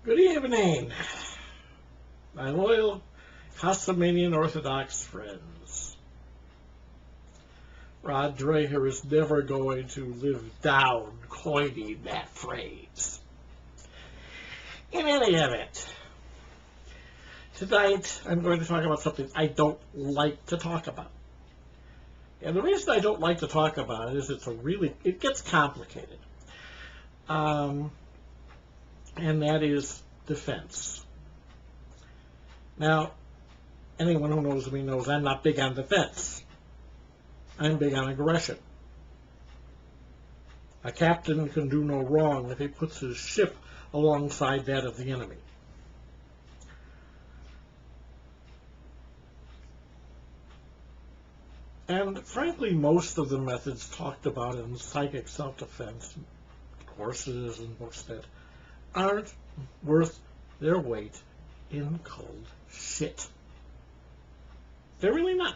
Good evening, my loyal Cosimanian Orthodox friends. Rod Dreher is never going to live down coining that phrase. In any event, tonight I'm going to talk about something I don't like to talk about. And the reason I don't like to talk about it is it gets complicated. And that is defense. Now, anyone who knows me knows I'm not big on defense. I'm big on aggression. A captain can do no wrong if he puts his ship alongside that of the enemy. And frankly, most of the methods talked about in psychic self-defense courses and books that aren't worth their weight in cold shit. They're really not.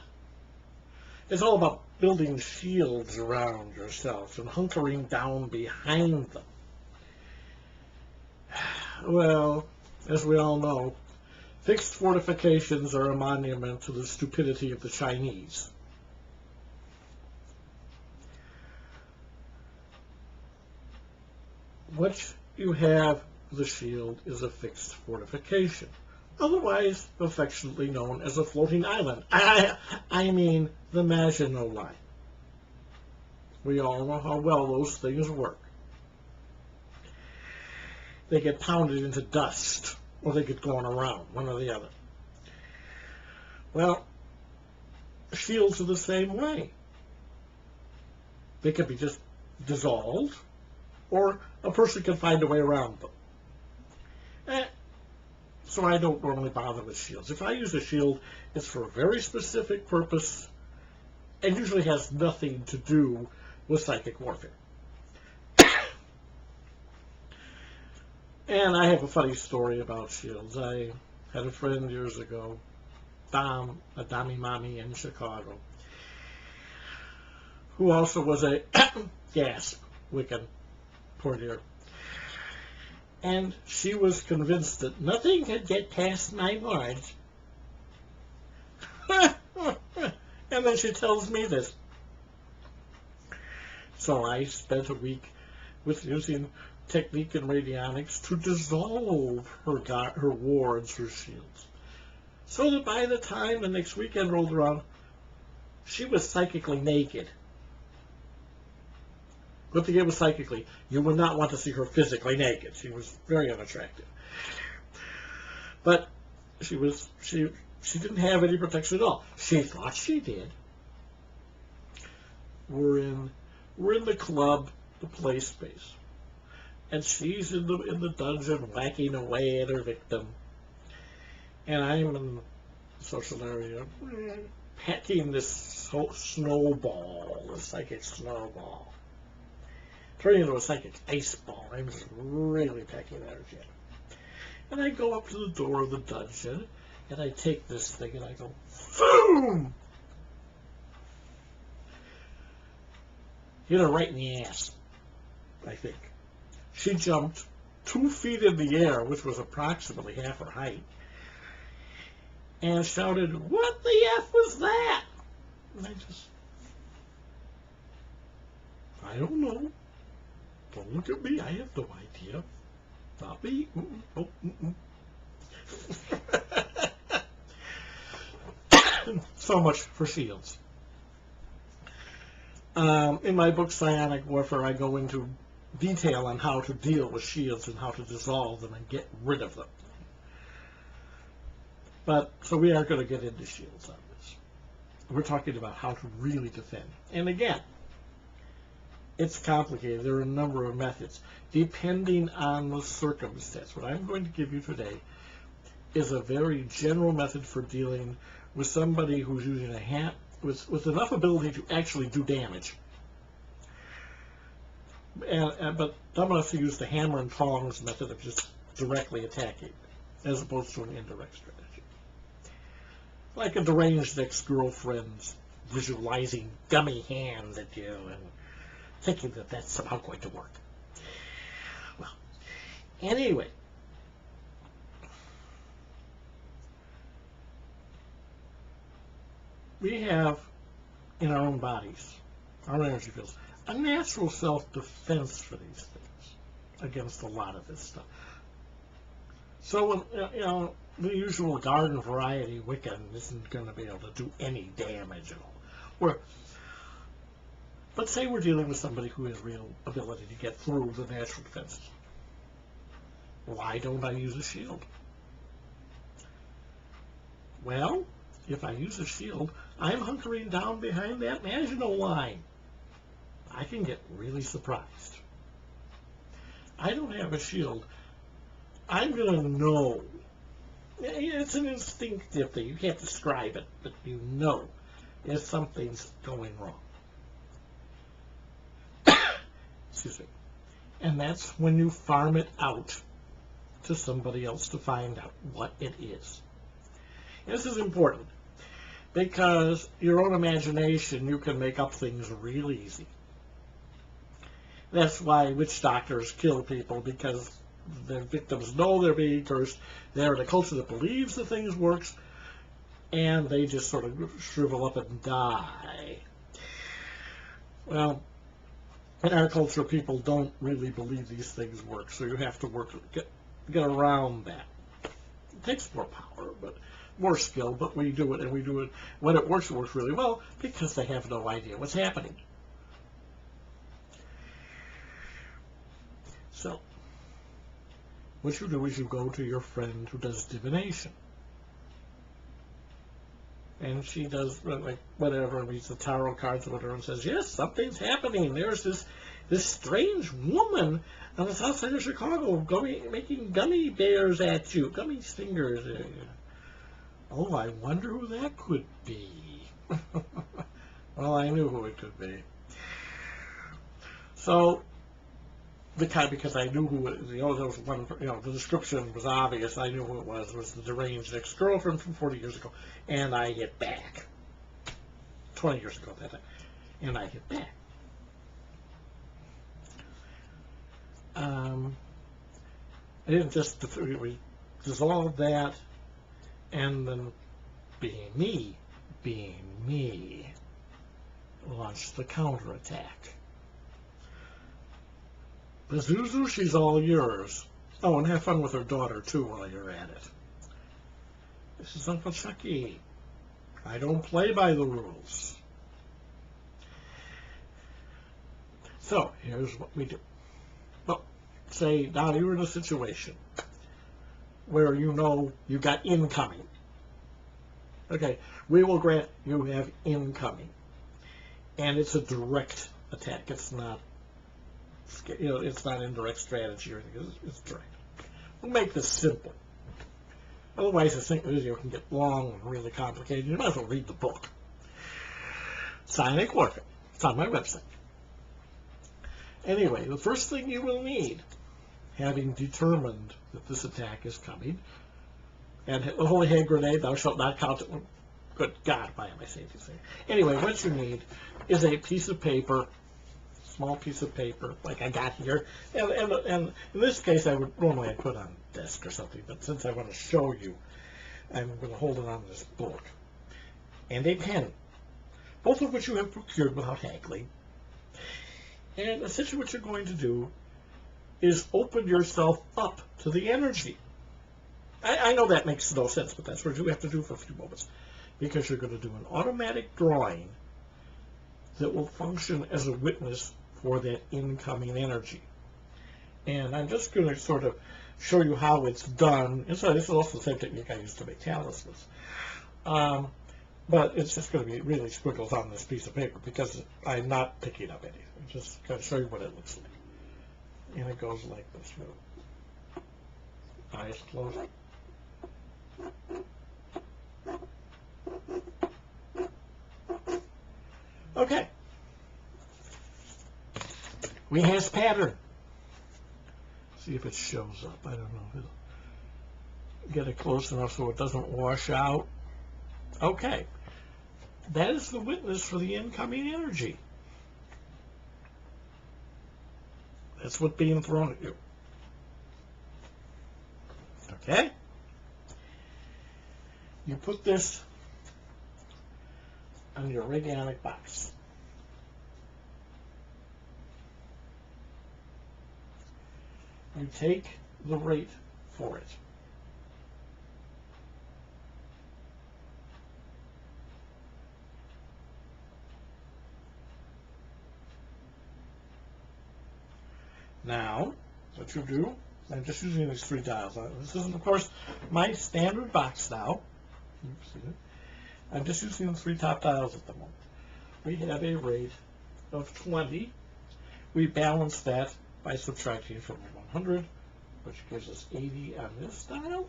It's all about building shields around yourself and hunkering down behind them. Well, as we all know, fixed fortifications are a monument to the stupidity of the Chinese. What you have the shield is a fixed fortification, otherwise affectionately known as a floating island. I mean the Maginot Line. We all know how well those things work. They get pounded into dust, or they get going around, one or the other. Well, shields are the same way. They can be just dissolved, or a person can find a way around them. So I don't normally bother with shields. If I use a shield, it's for a very specific purpose and usually has nothing to do with psychic warfare. And I have a funny story about shields. I had a friend years ago, a Dami Mommy in Chicago, who also was a Wiccan. Poor dear. And she was convinced that nothing could get past my wards. And then she tells me this. So I spent a week with using technique in radionics to dissolve her wards, her shields. So that by the time the next weekend rolled around, she was psychically naked. But to get with psychically, you would not want to see her physically naked. She was very unattractive. But she didn't have any protection at all. She thought she did. We're in the club, the play space. And she's in the dungeon whacking away at her victim. And I'm in the social area packing this snowball, a psychic snowball. Turning into a psychic ice ball. I'm just really packing energy. And I go up to the door of the dungeon, and I take this thing, and I go, boom! Hit her right in the ass, I think. She jumped 2 feet in the air, which was approximately half her height, and shouted, "What the F was that?" And I don't know. Don't look at me. I have no idea. Not me. Oh, So much for shields. In my book, Psionic Warfare, I go into detail on how to deal with shields and how to dissolve them and get rid of them. So we aren't going to get into shields on this. We're talking about how to really defend. And again, it's complicated. There are a number of methods, depending on the circumstance. What I'm going to give you today is a very general method for dealing with somebody who's using a hand with enough ability to actually do damage. But dumb enough to use the hammer and tongs method of just directly attacking, as opposed to an indirect strategy. Like a deranged ex-girlfriend visualizing dummy hands at you and thinking that that's somehow going to work. Well, anyway, we have in our own bodies, our energy fields, a natural self-defense for these things against a lot of this stuff. So when, the usual garden variety Wiccan isn't going to be able to do any damage at all. But say we're dealing with somebody who has real ability to get through the natural defenses. Why don't I use a shield? Well, if I use a shield, I'm hunkering down behind that Maginot line. I can get really surprised. I don't have a shield. I'm going to know. It's an instinctive thing. You can't describe it, but you know if something's going wrong. Excuse me. And that's when you farm it out to somebody else to find out what it is. And this is important because your own imagination, you can make up things real easy. That's why witch doctors kill people, because the victims know they're being cursed. They're in a culture that believes the things works, and they just sort of shrivel up and die. Well, in our culture, people don't really believe these things work, so you have to get around that. It takes more power, but more skill, but we do it, and we do it. When it works really well, because they have no idea what's happening. So, what you do is you go to your friend who does divination. And she does, like, whatever, reads the tarot cards or whatever, and says, yes, something's happening. There's this strange woman on the south side of Chicago making gummy bears at you, gummy stingers. Oh, I wonder who that could be. Well, I knew who it could be. So, because I knew who it, there was one, the description was obvious. I knew who it was. It was the deranged ex-girlfriend from 40 years ago, and I hit back. 20 years ago, that time, and I hit back. I didn't just dissolve that, and then being me, launched the counterattack. The Zuzu, she's all yours. Oh, and have fun with her daughter, too, while you're at it. This is Uncle Chucky. I don't play by the rules. So, here's what we do. Well, say, now you're in a situation where you know you got incoming. Okay, we will grant you have incoming. And it's a direct attack. It's not it's not indirect strategy or anything. It's direct. We'll make this simple. Otherwise, this video can get long and really complicated. You might as well read the book. Psionic warfare. It's on my website. Anyway, the first thing you will need, having determined that this attack is coming, and the holy hand grenade, thou shalt not count it. Good God, why am I saying these things? Anyway, what you need is a piece of paper, small piece of paper, like I got here, and in this case, I would normally I'd put on a desk or something, but since I want to show you, I'm going to hold it on this book, and a pen, both of which you have procured without haggling. And essentially, what you're going to do is open yourself up to the energy. I know that makes no sense, but that's what you have to do for a few moments, because you're going to do an automatic drawing that will function as a witness for that incoming energy. And I'm just going to sort of show you how it's done. And so this is also the same technique I use to make talismans. But it's just going to be really squiggles on this piece of paper because I'm not picking up anything. I'm just going to show you what it looks like. And it goes like this. Eyes closed. Okay. We has pattern. See if it shows up. I don't know if it'll get it close enough so it doesn't wash out. Okay. That is the witness for the incoming energy. That's what's being thrown at you. Okay? You put this on your radionic box. You take the rate for it. Now, what you do, I'm just using these 3 dials. This isn't, of course, my standard box now. You've seen it. I'm just using the 3 top dials at the moment. We have a rate of 20. We balance that by subtracting from 100, which gives us 80 on this dial.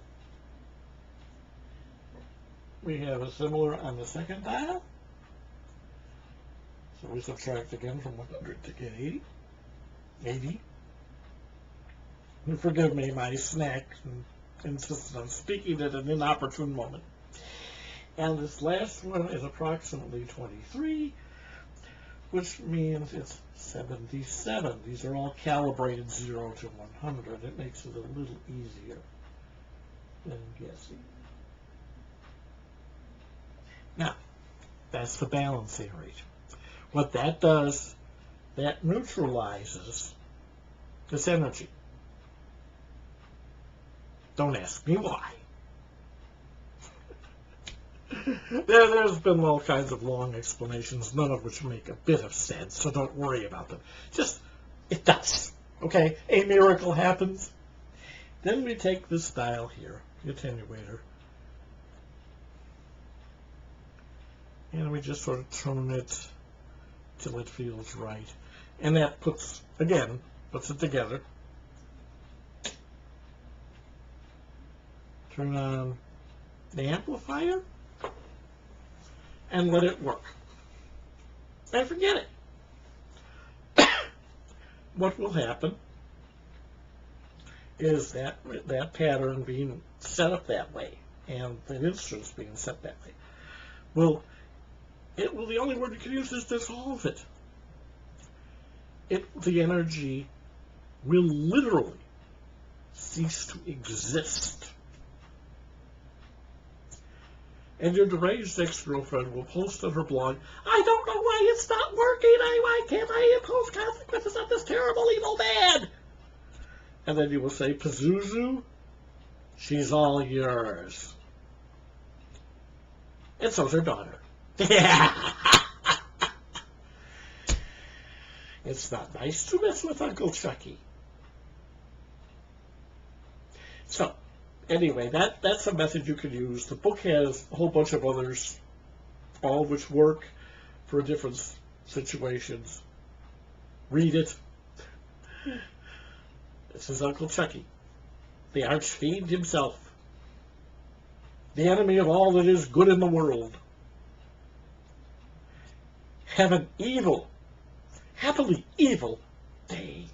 We have a similar on the second dial. So we subtract again from 100 to get 80. 80. And forgive me, my snack insists on speaking at an inopportune moment. And this last one is approximately 23, which means it's 77. These are all calibrated 0 to 100. It makes it a little easier than guessing. Now, that's the balancing rate. What that does, that neutralizes this energy. Don't ask me why. There's been all kinds of long explanations, none of which make a bit of sense, so don't worry about them. Just, it does. Okay? A miracle happens. Then we take this dial here, the attenuator, and we just sort of turn it till it feels right. And that puts it together. Turn on the amplifier and let it work. And forget it. What will happen is that pattern being set up that way and the instruments being set that way the only word you can use is dissolve it. The energy will literally cease to exist. And your deranged ex-girlfriend will post on her blog, I don't know why it's not working. Why can't I impose consequences on this terrible evil man? And then you will say, Pazuzu, she's all yours. And so's her daughter. It's not nice to mess with Uncle Chucky. So, anyway, that's a method you can use. The book has a whole bunch of others, all of which work for different situations. Read it. This is Uncle Chucky, the archfiend himself, the enemy of all that is good in the world. Have an happily evil day.